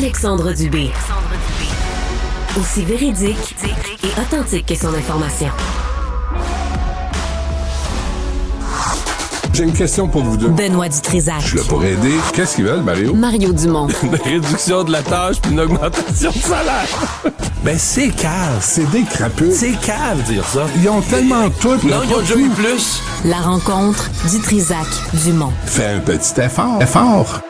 Alexandre Dubé. Aussi véridique et authentique que son information. J'ai une question pour vous deux. Benoît Dutrisac. Je suis là pour aider. Qu'est-ce qu'ils veulent, Mario? Mario Dumont. Une réduction de la tâche puis une augmentation de salaire. Ben, c'est cave. C'est des crapules. C'est cave dire ça. Ils ont tellement tout. Non, ils ont déjà eu plus. La rencontre Dutrisac-Dumont. Fais un petit effort.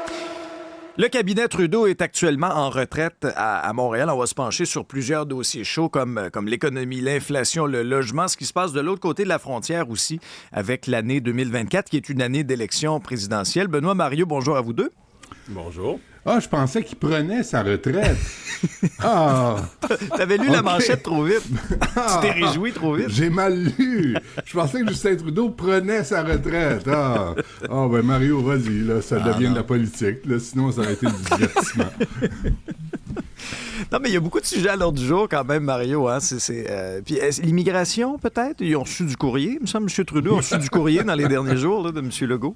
Le cabinet Trudeau est actuellement en retraite à Montréal. On va se pencher sur plusieurs dossiers chauds comme l'économie, l'inflation, le logement, ce qui se passe de l'autre côté de la frontière aussi avec l'année 2024 qui est une année d'élection présidentielle. Benoît, Mario, bonjour à vous deux. Bonjour. Ah, je pensais qu'il prenait sa retraite. Ah! T'avais lu la manchette trop vite. Tu t'es réjoui trop vite. J'ai mal lu. Je pensais que Justin Trudeau prenait sa retraite. Ah, ben Mario, vas-y, là, ça devient de la politique. Là, sinon, ça aurait été du divertissement. Non, mais il y a beaucoup de sujets à l'ordre du jour quand même, Mario. Hein? Puis l'immigration, peut-être? Ils ont reçu du courrier. Il me semble que M. Trudeau a reçu du courrier dans les derniers jours là, de M. Legault.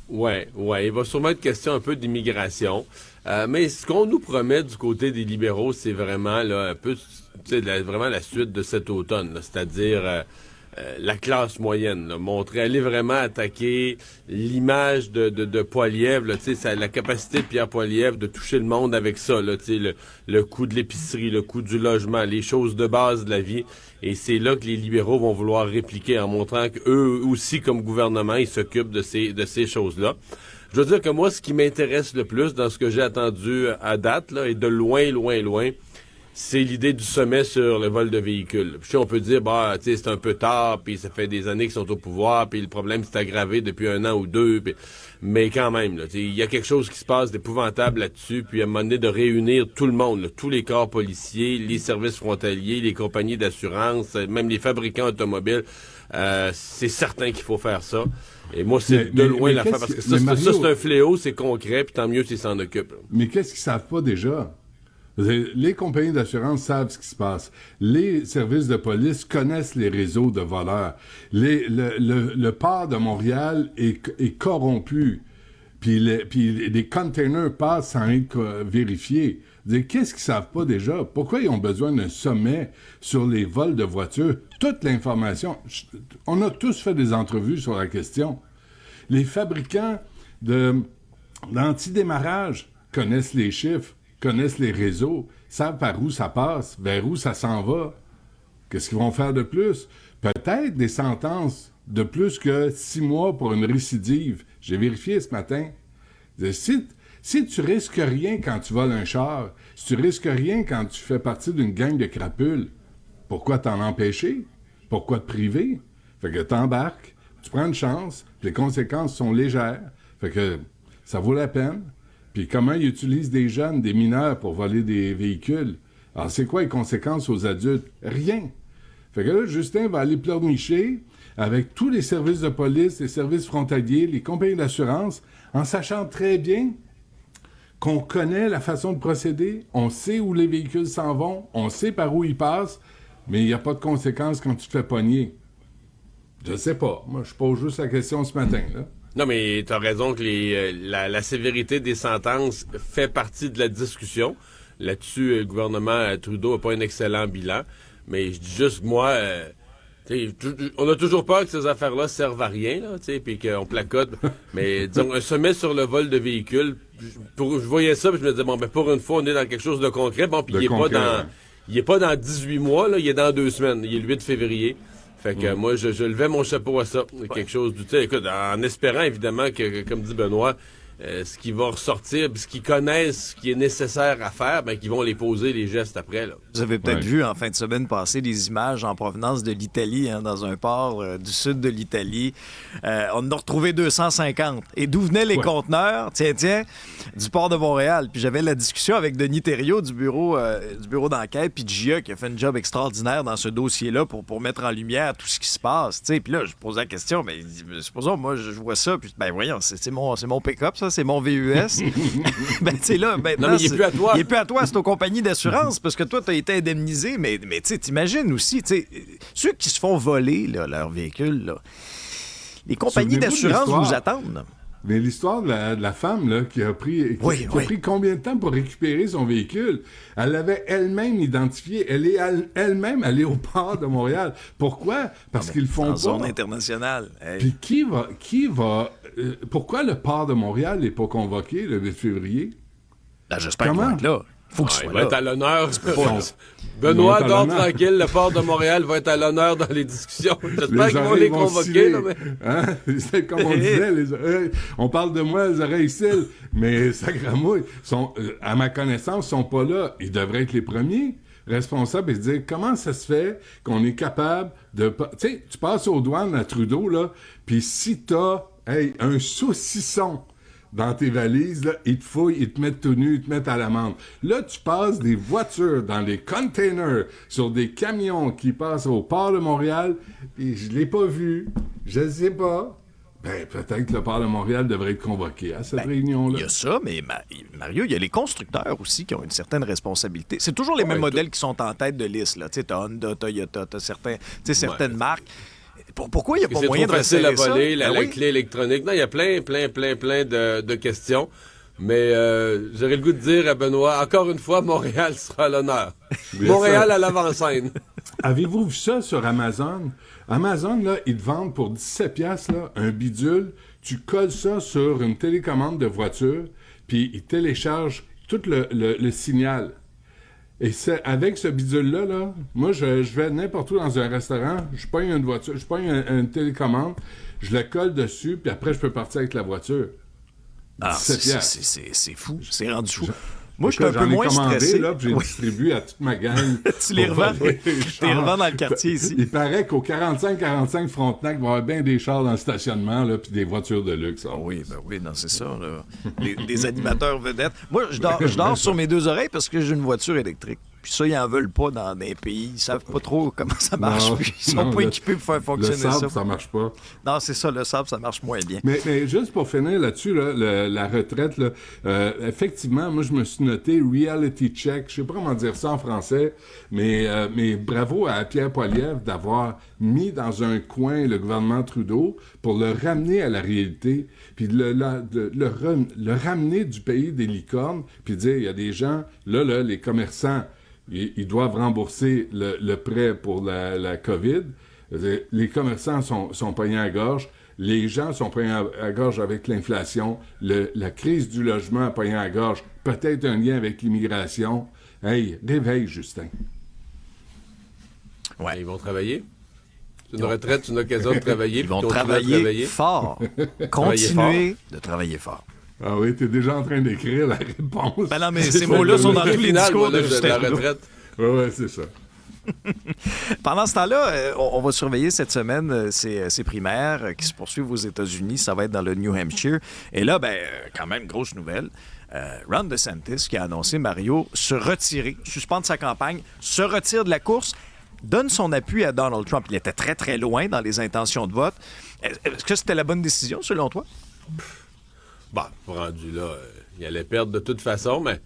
Ouais. Il va sûrement être question un peu d'immigration. Mais ce qu'on nous promet du côté des libéraux, c'est vraiment là, un peu vraiment la suite de cet automne. Là, c'est-à-dire la classe moyenne. Là, aller vraiment attaquer l'image de Poilievre. Là, la capacité de Pierre Poilievre de toucher le monde avec ça. Là, le coût de l'épicerie, le coût du logement, les choses de base de la vie. Et c'est là que les libéraux vont vouloir répliquer en montrant qu'eux aussi, comme gouvernement, ils s'occupent de ces choses-là. Je veux dire que moi, ce qui m'intéresse le plus dans ce que j'ai attendu à date, là, et de loin, c'est l'idée du sommet sur le vol de véhicules. Puis on peut dire, c'est un peu tard, puis ça fait des années qu'ils sont au pouvoir, puis le problème s'est aggravé depuis 1 an ou 2, mais quand même, il y a quelque chose qui se passe d'épouvantable là-dessus, puis à un moment donné de réunir tout le monde, là, tous les corps policiers, les services frontaliers, les compagnies d'assurance, même les fabricants automobiles, c'est certain qu'il faut faire ça. Et moi, c'est de loin l'affaire, parce que ça, c'est un fléau, c'est concret, puis tant mieux s'ils s'en occupent. Mais qu'est-ce qu'ils savent pas déjà? Les compagnies d'assurance savent ce qui se passe. Les services de police connaissent les réseaux de voleurs. Le port de Montréal est corrompu. Puis les containers passent sans être vérifiés. Qu'est-ce qu'ils savent pas déjà? Pourquoi ils ont besoin d'un sommet sur les vols de voitures? Toute l'information. On a tous fait des entrevues sur la question. Les fabricants d'antidémarrage connaissent les chiffres, connaissent les réseaux, savent par où ça passe, vers où ça s'en va. Qu'est-ce qu'ils vont faire de plus? Peut-être des sentences de plus que 6 mois pour une récidive. J'ai vérifié ce matin. Si tu risques rien quand tu voles un char, si tu risques rien quand tu fais partie d'une gang de crapules, pourquoi t'en empêcher? Pourquoi te priver? Fait que t'embarques, tu prends une chance, puis les conséquences sont légères. Fait que ça vaut la peine. Puis comment ils utilisent des jeunes, des mineurs pour voler des véhicules? Alors, c'est quoi les conséquences aux adultes? Rien. Fait que là, Justin va aller pleurnicher avec tous les services de police, les services frontaliers, les compagnies d'assurance, en sachant très bien qu'on connaît la façon de procéder, on sait où les véhicules s'en vont, on sait par où ils passent, mais il n'y a pas de conséquences quand tu te fais pogner. Je sais pas. Moi, je pose juste la question ce matin, là. Non, mais t'as raison que la sévérité des sentences fait partie de la discussion. Là-dessus, le gouvernement Trudeau n'a pas un excellent bilan. Mais je dis juste que moi, on a toujours peur que ces affaires-là servent à rien, là, puis qu'on placote. Mais disons, un sommet sur le vol de véhicules, je voyais ça, puis je me disais, pour une fois, on est dans quelque chose de concret. Bon, puis il est pas dans 18 mois, là, il est dans 2 semaines. Il est le 8 février. Fait que moi, je levais mon chapeau à ça. Quelque chose d'utile. Écoute, en espérant, évidemment, que comme dit Benoît, ce qui va ressortir, ce qu'ils connaissent, ce qui est nécessaire à faire, qu'ils vont les poser, les gestes après. Là. Vous avez peut-être vu en fin de semaine passer des images en provenance de l'Italie, dans un port du sud de l'Italie. On en a retrouvé 250. Et d'où venaient les conteneurs? Tiens, du port de Montréal. Puis j'avais la discussion avec Denis Thériault du bureau d'enquête, puis GIA qui a fait un job extraordinaire dans ce dossier-là pour mettre en lumière tout ce qui se passe. Puis là, je posais la question, mais supposons, moi, je vois ça, puis voyons, c'est mon pick-up, ça. C'est mon VUS. Là, maintenant, non, mais il n'est plus à toi. Il n'est plus à toi, c'est aux compagnies d'assurance, parce que toi, tu as été indemnisé. Mais t'imagines aussi, ceux qui se font voler, là, leur véhicule, là, les compagnies d'assurance vous attendent. Mais l'histoire de la femme là, qui a pris pris combien de temps pour récupérer son véhicule? Elle l'avait elle-même identifié. Elle est elle-même allée au port de Montréal. Pourquoi? Parce qu'ils font en pas. zone internationale. Hey. Puis qui va pourquoi le port de Montréal n'est pas convoqué le 8 février? Ben, j'espère qu'il va être là. Faut qu'il soit il va là. être à l'honneur. Il Benoît, va être à dors l'honneur. tranquille, le port de Montréal va être à l'honneur dans les discussions. J'espère qu'ils vont oreilles les vont convoquer. sciller. Là, mais... Hein? C'est comme on disait, les oreilles. On parle de moi, les oreilles scillent. Mais sacramouille, à ma connaissance, ils sont pas là. Ils devraient être les premiers responsables et se dire comment ça se fait qu'on est capable de... Tu sais, tu passes aux douanes à Trudeau, là, puis si t'as un saucisson dans tes valises, là, ils te fouillent, ils te mettent tout nu, ils te mettent à l'amende. Là, tu passes des voitures dans les containers sur des camions qui passent au port de Montréal, et je l'ai pas vu, je ne sais pas. Ben, peut-être que le port de Montréal devrait être convoqué à cette réunion-là. Il y a ça, mais Mario, il y a les constructeurs aussi qui ont une certaine responsabilité. C'est toujours les mêmes modèles qui sont en tête de liste. Tu sais, t'as Honda, Toyota, t'as certaines marques. Pourquoi il n'y a pas moyen de facile à resserrer voler, ça? la clé électronique. Non, il y a plein de questions. Mais j'aurais le goût de dire à Benoît, encore une fois, Montréal sera à l'honneur. Montréal à l'avant-scène. Avez-vous vu ça sur Amazon? Amazon, là, ils te vendent pour 17 piastres, là, un bidule. Tu colles ça sur une télécommande de voiture, puis ils téléchargent tout le signal. Et avec ce bidule-là, là, moi, je vais n'importe où dans un restaurant, je pogne une voiture, je pogne une télécommande, je la colle dessus, puis après, je peux partir avec la voiture. Ah, 17 piastres. c'est fou. C'est rendu fou. Moi, je suis un peu J'en ai moins commandé, stressé. là, puis j'ai distribué à toute ma gang. Tu les revends? Tu les revends dans le quartier ici. Il paraît qu'au 45-45 Frontenac, il va y avoir bien des chars dans le stationnement, là, puis des voitures de luxe. Ah oui, non, c'est ça. Là. Les animateurs vedettes. Moi, je dors sur mes deux oreilles parce que j'ai une voiture électrique. Puis ça, ils en veulent pas dans des pays. Ils savent pas trop comment ça marche. Puis ils sont pas équipés pour faire fonctionner le sable, ça. ça marche pas. Non, c'est ça, le sable, ça marche moins bien. Mais juste pour finir là-dessus, là, la retraite, là, effectivement, moi, je me suis noté reality check. Je sais pas comment dire ça en français, mais bravo à Pierre Poilievre d'avoir mis dans un coin le gouvernement Trudeau pour le ramener à la réalité, puis le ramener du pays des licornes, puis dire, il y a des gens, là, les commerçants, ils doivent rembourser le prêt pour la COVID. Les commerçants sont pognés à gorge. Les gens sont pognés à gorge avec l'inflation. La crise du logement a pogné à gorge. Peut-être un lien avec l'immigration. Hey, réveille, Justin. Ouais, ils vont travailler. C'est une retraite, c'est une occasion de travailler. Ils vont travailler fort. Continuer de travailler fort. Ah oui, t'es déjà en train d'écrire la réponse. Ben non, mais ces mots-là sont dans tous les discours de Justin la Trudeau. retraite. Ouais, c'est ça. Pendant ce temps-là, on va surveiller cette semaine ces primaires qui se poursuivent aux États-Unis. Ça va être dans le New Hampshire. Et là, quand même, grosse nouvelle. Ron DeSantis, qui a annoncé, Mario, se retirer, suspendre sa campagne, se retire de la course, donne son appui à Donald Trump. Il était très, très loin dans les intentions de vote. Est-ce que c'était la bonne décision, selon toi? Rendu là, il allait perdre de toute façon, mais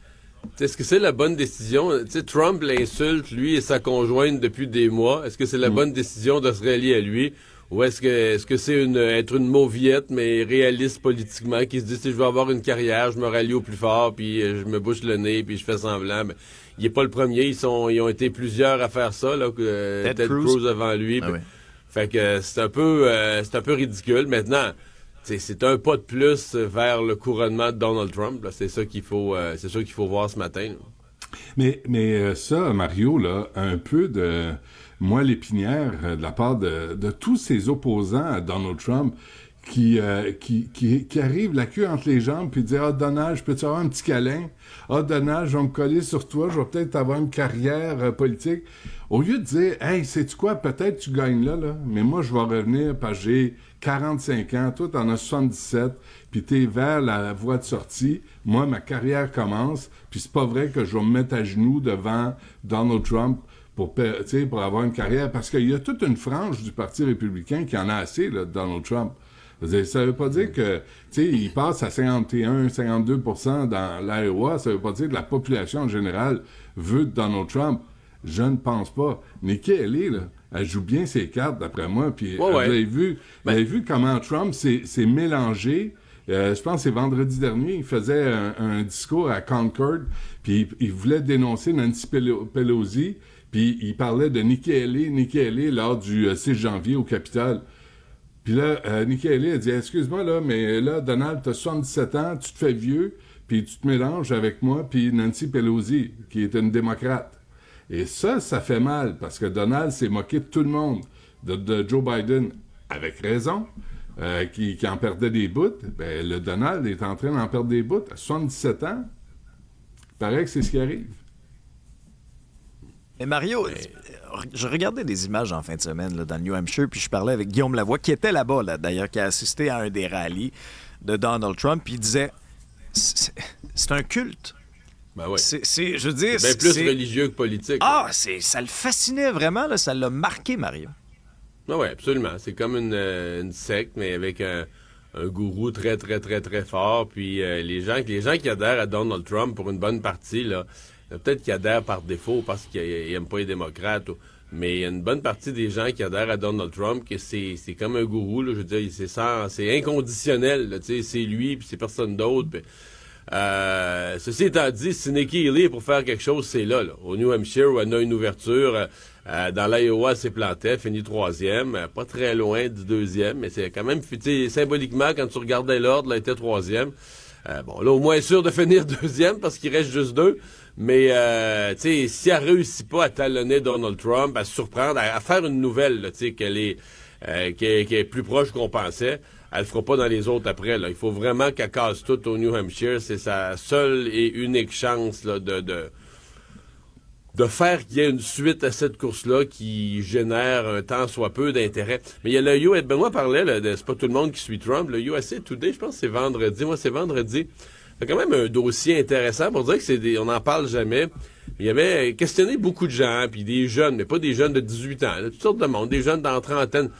est-ce que c'est la bonne décision? Trump l'insulte, lui et sa conjointe, depuis des mois. Est-ce que c'est la bonne décision de se rallier à lui? Ou est-ce que c'est être une mauviette, mais réaliste politiquement, qui se dit, si je veux avoir une carrière, je me rallie au plus fort, puis je me bouche le nez, puis je fais semblant. Mais il n'est pas le premier. Ils ont été plusieurs à faire ça, là, Ted Cruz avant lui. Ah oui. Fait que c'est un peu ridicule. Maintenant, c'est un pas de plus vers le couronnement de Donald Trump. Là. C'est ça qu'il faut voir ce matin. Là. Mais ça, Mario, là, un peu de moelle épinière de la part de tous ces opposants à Donald Trump qui arrivent la queue entre les jambes puis disent « Ah, Donald, peux-tu avoir un petit câlin? Ah, Donald, je vais me coller sur toi, je vais peut-être avoir une carrière politique. » Au lieu de dire « Hey, sais-tu quoi? Peut-être tu gagnes là, mais moi, je vais revenir parce que j'ai 45 ans, toi, t'en as 77, puis t'es vers la voie de sortie. Moi, ma carrière commence, puis c'est pas vrai que je vais me mettre à genoux devant Donald Trump pour avoir une carrière, parce qu'il y a toute une frange du Parti républicain qui en a assez, là, de Donald Trump. Ça veut pas dire que, il passe à 51-52% dans l'Iowa, ça veut pas dire que la population en général veut Donald Trump. Je ne pense pas. Nikki Haley, là, elle joue bien ses cartes, d'après moi. Puis vous avez vu comment Trump s'est mélangé Je pense que c'est vendredi dernier, il faisait un discours à Concord, puis il voulait dénoncer Nancy Pelosi, puis il parlait de Nikki Haley lors du 6 janvier au Capitole. Puis là, Nikki Haley a dit « Excuse-moi, là, mais là, Donald, t'as 77 ans, tu te fais vieux, puis tu te mélanges avec moi, puis Nancy Pelosi, qui est une démocrate. » Et ça fait mal, parce que Donald s'est moqué de tout le monde, de Joe Biden, avec raison, qui en perdait des bouts. Ben, le Donald est en train d'en perdre des bouts. À 77 ans, il paraît que c'est ce qui arrive. Mais Mario, je regardais des images en fin de semaine là, dans le New Hampshire, puis je parlais avec Guillaume Lavoie, qui était là-bas, là, d'ailleurs, qui a assisté à un des rallyes de Donald Trump, puis il disait c'est un culte. Ben ouais. Je veux dire, c'est bien plus religieux que politique. Ah, ça le fascinait vraiment, là, ça l'a marqué, Mario. Oui, absolument. C'est comme une secte, mais avec un gourou très, très, très, très fort. Puis les gens qui adhèrent à Donald Trump, pour une bonne partie, là, peut-être qu'ils adhèrent par défaut parce qu'ils n'aiment pas les démocrates. Mais il y a une bonne partie des gens qui adhèrent à Donald Trump que c'est comme un gourou. Là, je veux dire, c'est inconditionnel. Là, c'est lui, puis c'est personne d'autre. Puis, ceci étant dit, si Nikki Haley est pour faire quelque chose, c'est là. Au New Hampshire, où elle a une ouverture. Dans l'Iowa, elle s'est plantée, elle finit 3e, pas très loin du 2e, mais c'est quand même, symboliquement, quand tu regardais l'ordre, elle était 3e. Bon, là, au moins sûr de finir 2e, parce qu'il reste juste 2. Mais, si elle réussit pas à talonner Donald Trump, à se surprendre, à faire une nouvelle, là, qu'elle est plus proche qu'on pensait, elle le fera pas dans les autres après, là. Il faut vraiment qu'elle casse tout au New Hampshire. C'est sa seule et unique chance, là, de faire qu'il y ait une suite à cette course-là qui génère un tant soit peu d'intérêt. Mais il y a le USA, Benoît parlait, là, c'est pas tout le monde qui suit Trump, le USA Today, je pense que c'est vendredi, moi c'est vendredi. C'est quand même un dossier intéressant pour dire que on n'en parle jamais. Il y avait questionné beaucoup de gens, puis des jeunes, mais pas des jeunes de 18 ans, là, toutes sortes de monde, des jeunes dans la trentaine.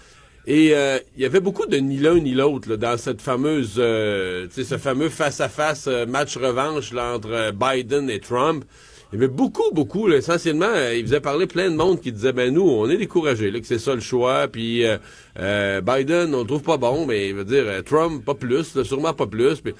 Et il y avait beaucoup de ni l'un ni l'autre là, dans cette fameuse, ce fameux face-à-face match revanche là, entre Biden et Trump. Il y avait beaucoup, là, essentiellement, il faisait parler plein de monde qui disait, ben nous, on est découragés, là, que c'est ça le choix, puis Biden, on le trouve pas bon, mais il veut dire, Trump, pas plus, là, sûrement pas plus, puis,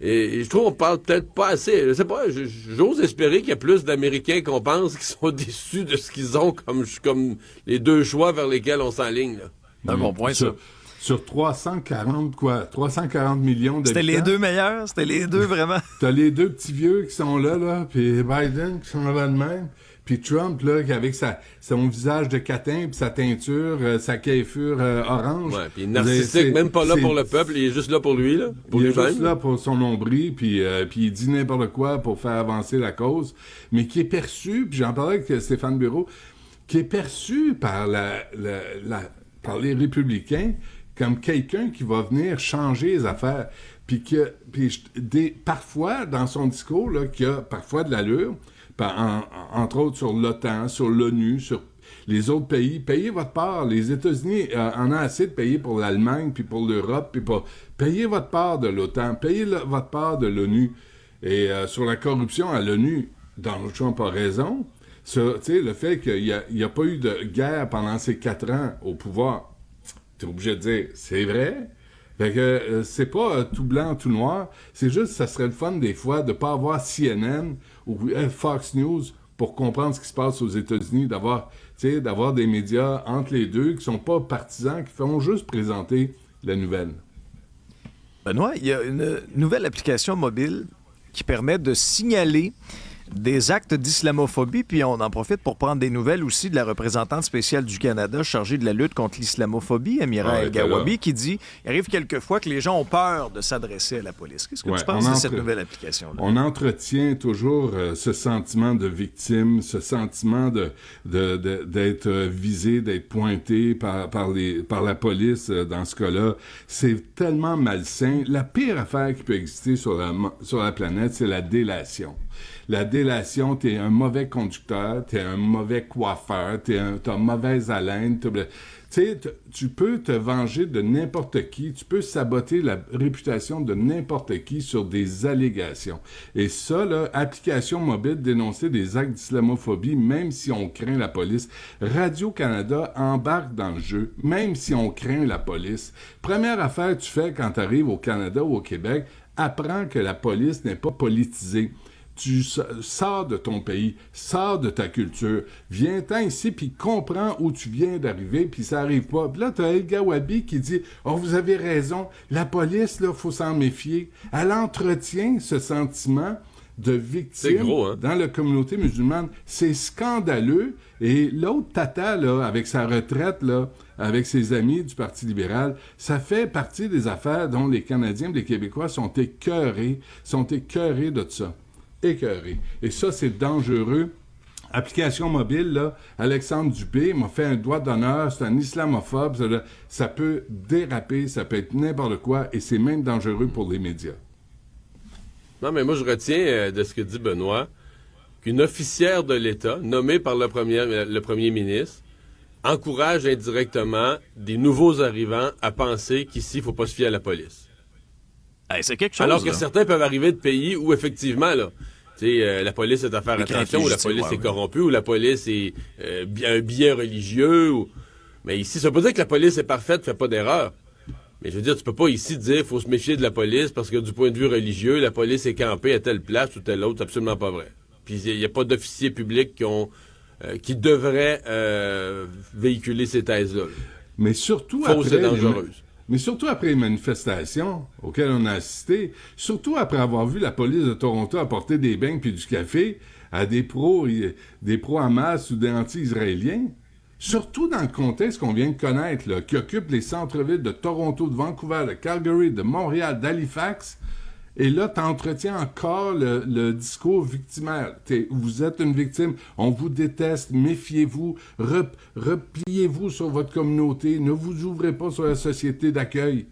et je trouve qu'on parle peut-être pas assez, je sais pas, j'ose espérer qu'il y a plus d'Américains qu'on pense qui sont déçus de ce qu'ils ont comme les deux choix vers lesquels on s'enligne, là. C'est un bon point, ça. Sur 340 millions d'habitants. C'était les deux meilleurs? C'était les deux, vraiment? T'as les deux petits vieux qui sont là, puis Biden qui sont là de même, puis Trump, là, avec son visage de catin, puis sa teinture, sa coiffure orange. Ouais, puis narcissique, même pas là pour le peuple, il est juste là pour lui, là. Il est juste là pour son nombril, puis il dit n'importe quoi pour faire avancer la cause, mais qui est perçu, puis j'en parlais avec Stéphane Bureau, qui est perçu par par les républicains comme quelqu'un qui va venir changer les affaires. Puis parfois, dans son discours, là, qui a parfois de l'allure, entre autres sur l'OTAN, sur l'ONU, sur les autres pays, payez votre part. Les États-Unis en ont assez de payer pour l'Allemagne, puis pour l'Europe, puis payez votre part de l'OTAN, payez votre part de l'ONU. Et sur la corruption à l'ONU, Donald Trump a raison. Le fait qu'il n'y a pas eu de guerre pendant ces 4 ans au pouvoir, t'es obligé de dire, c'est vrai. Fait que c'est pas tout blanc, tout noir. C'est juste, ça serait le fun des fois de pas avoir CNN ou Fox News pour comprendre ce qui se passe aux États-Unis, d'avoir des médias entre les deux qui sont pas partisans, qui font juste présenter la nouvelle. Benoît, il y a une nouvelle application mobile qui permet de signaler des actes d'islamophobie, puis on en profite pour prendre des nouvelles aussi de la représentante spéciale du Canada chargée de la lutte contre l'islamophobie, Amira El-Gawabi, qui dit il arrive quelquefois que les gens ont peur de s'adresser à la police. Qu'est-ce que tu penses de cette nouvelle application-là? On entretient toujours ce sentiment de victime, ce sentiment d'être visé, d'être pointé par la police dans ce cas-là. C'est tellement malsain. La pire affaire qui peut exister sur la planète, c'est la délation. La délation, t'es un mauvais conducteur, t'es un mauvais coiffeur, t'as mauvaise haleine. Tu sais, tu peux te venger de n'importe qui, tu peux saboter la réputation de n'importe qui sur des allégations. Et ça, là, application mobile, dénoncer des actes d'islamophobie, même si on craint la police. Radio-Canada embarque dans le jeu, même si on craint la police. Première affaire que tu fais quand tu arrives au Canada ou au Québec, apprends que la police n'est pas politisée. Tu sors de ton pays, sors de ta culture, viens-t'en ici, puis comprends où tu viens d'arriver, puis ça arrive pas. Puis là, t'as El Gawabi qui dit « Oh, vous avez raison, la police, là, faut s'en méfier. » Elle entretient ce sentiment de victime dans la communauté musulmane. C'est scandaleux. Et l'autre tata, là, avec sa retraite, là, avec ses amis du Parti libéral, ça fait partie des affaires dont les Canadiens et les Québécois sont écœurés de ça. Écœuré. Et ça, c'est dangereux. Application mobile, là, Alexandre Dubé m'a fait un doigt d'honneur, c'est un islamophobe, ça peut déraper, ça peut être n'importe quoi, et c'est même dangereux pour les médias. Non, mais moi, je retiens de ce que dit Benoît, qu'une officière de l'État, nommée par le premier ministre, encourage indirectement des nouveaux arrivants à penser qu'ici, il ne faut pas se fier à la police. Hey, c'est quelque chose, alors que là. certains peuvent arriver de pays où, effectivement, là, la police est à faire attention, ou la police est corrompue, ou la police est un biais religieux. Mais ici, ça veut pas dire que la police est parfaite, fait pas d'erreur. Mais je veux dire, tu peux pas ici dire qu'il faut se méfier de la police parce que du point de vue religieux, la police est campée à telle place ou telle autre. C'est absolument pas vrai. Puis il n'y a pas d'officiers publics qui devraient véhiculer ces thèses-là. Mais surtout fausses et dangereuses. Mais surtout après les manifestations auxquelles on a assisté, surtout après avoir vu la police de Toronto apporter des beignes puis du café à des pro-Hamas ou des anti-israéliens, surtout dans le contexte qu'on vient de connaître, là, qui occupe les centres-villes de Toronto, de Vancouver, de Calgary, de Montréal, d'Halifax, et là, tu entretiens encore le discours victimaire. Vous êtes une victime, on vous déteste, méfiez-vous, repliez-vous sur votre communauté, ne vous ouvrez pas sur la société d'accueil.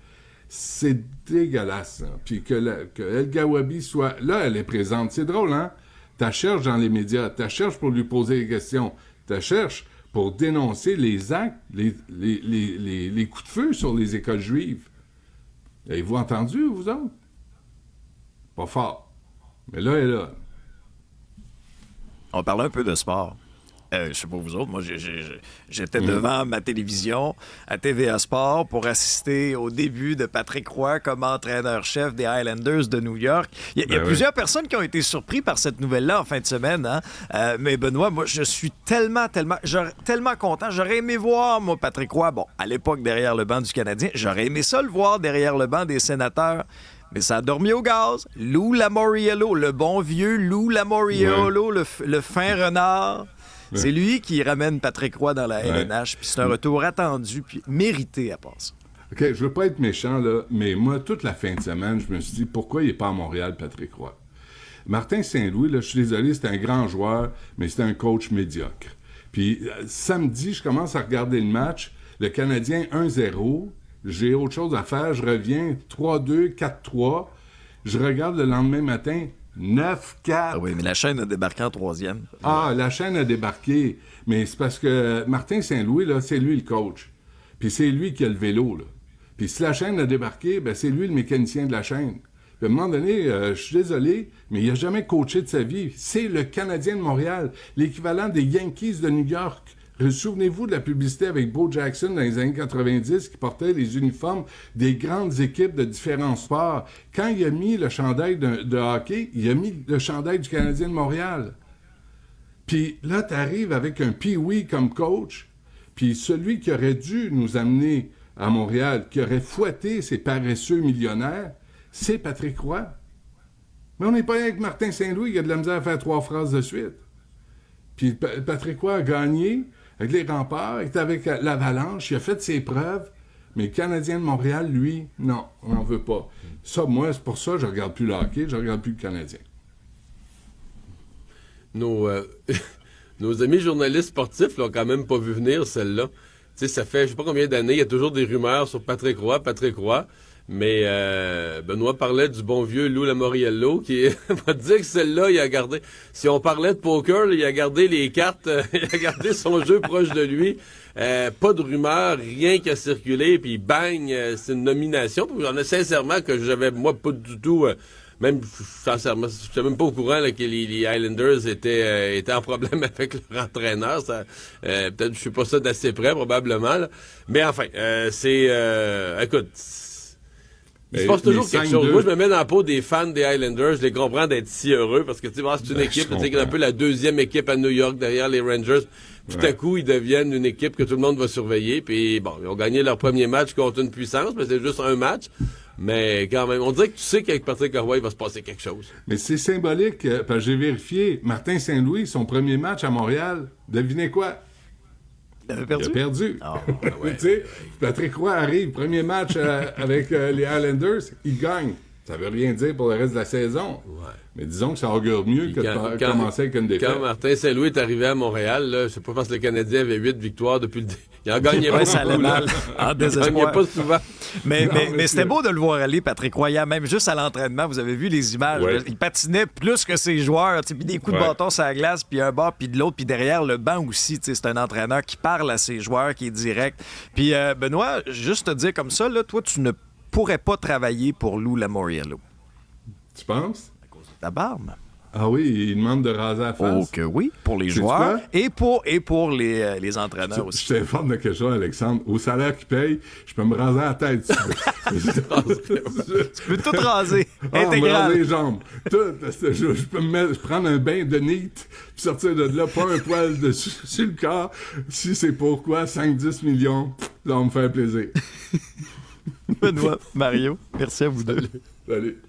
C'est dégueulasse. Hein? Puis que El Gawabi soit... Là, elle est présente. C'est drôle, hein? T'as cherche dans les médias, t'as cherche pour lui poser des questions, t'as cherche pour dénoncer les actes, les coups de feu sur les écoles juives. Avez-vous entendu, vous autres? Pas fort. Mais là, elle est là. On parlait un peu de sport. Je sais pas vous autres, moi j'étais devant ma télévision à TVA Sport pour assister au début de Patrick Roy comme entraîneur-chef des Highlanders de New York. Il y a plusieurs personnes qui ont été surpris par cette nouvelle-là en fin de semaine. Hein? Mais Benoît, moi je suis tellement content. J'aurais aimé voir, moi, Patrick Roy, bon, à l'époque derrière le banc du Canadien, j'aurais aimé ça le voir derrière le banc des Sénateurs. Mais ça a dormi au gaz. Lou Lamoriello, le bon vieux Lou Lamoriello, le fin renard. Ouais. C'est lui qui ramène Patrick Roy dans la LNH. Puis c'est un retour attendu puis mérité à part ça. OK, je veux pas être méchant, là, mais moi, toute la fin de semaine, je me suis dit, pourquoi il n'est pas à Montréal, Patrick Roy? Martin Saint-Louis, là, je suis désolé, c'est un grand joueur, mais c'est un coach médiocre. Puis samedi, je commence à regarder le match. Le Canadien 1-0. J'ai autre chose à faire. Je reviens 3-2, 4-3. Je regarde le lendemain matin 9-4. Ah oui, mais la chaîne a débarqué en troisième. Ah, la chaîne a débarqué. Mais c'est parce que Martin Saint-Louis, là, c'est lui le coach. Puis c'est lui qui a le vélo, là. Puis si la chaîne a débarqué, ben c'est lui le mécanicien de la chaîne. Puis à un moment donné, je suis désolé, mais il n'a jamais coaché de sa vie. C'est le Canadien de Montréal, l'équivalent des Yankees de New York. Souvenez-vous de la publicité avec Bo Jackson dans les années 90 qui portait les uniformes des grandes équipes de différents sports. Quand il a mis le chandail de hockey, il a mis le chandail du Canadien de Montréal. Puis là, tu arrives avec un Pee-wee comme coach, puis celui qui aurait dû nous amener à Montréal, qui aurait fouetté ces paresseux millionnaires, c'est Patrick Roy. Mais on n'est pas avec Martin Saint-Louis qui a de la misère à faire 3 phrases de suite. Puis Patrick Roy a gagné avec les Remparts, il était avec l'Avalanche, il a fait ses preuves, mais le Canadien de Montréal, lui, non, on n'en veut pas. Ça, moi, c'est pour ça que je regarde plus le hockey, je regarde plus le Canadien. Nos amis journalistes sportifs l'ont quand même pas vu venir, celle-là. Tu sais, ça fait je sais pas combien d'années, il y a toujours des rumeurs sur Patrick Roy, Mais Benoît parlait du bon vieux Lou Lamoriello qui va te dire que celle-là, il a gardé... Si on parlait de poker, là, il a gardé les cartes, il a gardé son jeu proche de lui. Pas de rumeur, rien qui a circulé, puis bang, c'est une nomination. J'en ai sincèrement que j'avais, moi, pas du tout... même, sincèrement, je n'étais même pas au courant là, que les Islanders étaient en problème avec leur entraîneur. Ça, peut-être, je suis pas ça d'assez près, probablement. Là. Mais enfin, écoute... Il se passe toujours quelque chose. Moi, je me mets dans la peau des fans des Islanders. Je les comprends d'être si heureux parce que tu sais, c'est une équipe, c'est un peu la deuxième équipe à New York derrière les Rangers. Tout à coup, ils deviennent une équipe que tout le monde va surveiller. Puis bon, ils ont gagné leur premier match contre une puissance, mais c'est juste un match. Mais quand même, on dirait que tu sais qu'avec Patrick Roy, il va se passer quelque chose. Mais c'est symbolique, parce que j'ai vérifié. Martin Saint-Louis, son premier match à Montréal, devinez quoi? Il avait perdu? Il a perdu. Oh, ouais. Tu sais, Patrick Roy arrive, premier match avec les Islanders, il gagne. Ça veut rien dire pour le reste de la saison. Ouais. Mais disons que ça augure mieux que de commencer avec une défaite. Quand Martin Saint-Louis est arrivé à Montréal, là, je sais pas, je pense que le Canadien avait 8 victoires depuis le début. Il en gagnait pas. Ça allait mal. En désespoir. Il gagnait pas souvent. Mais c'était beau de le voir aller, Patrick Roy, même juste à l'entraînement. Vous avez vu les images. Ouais. Il patinait plus que ses joueurs. Puis des coups de bâton sur la glace, puis un bord, puis de l'autre, puis derrière le banc aussi. C'est un entraîneur qui parle à ses joueurs, qui est direct. Puis Benoît, juste te dire comme ça, là, toi, tu ne pourrais pas travailler pour Lou Lamoriello. Tu penses? À cause de ta barbe. Ah oui, il demande de raser la face. Oh que oui, pour les joueurs et pour les entraîneurs aussi. Je t'informe de quelque chose, Alexandre. Au salaire qu'il paye, je peux me raser la tête. Tu peux tout raser, me intégral. raser les jambes. Tout, je peux je prendre un bain de neat, puis sortir de là, pas un poil sur le corps. Si c'est pourquoi 5-10 millions, ça va me faire plaisir. Benoît, Mario, merci à vous deux. Salut.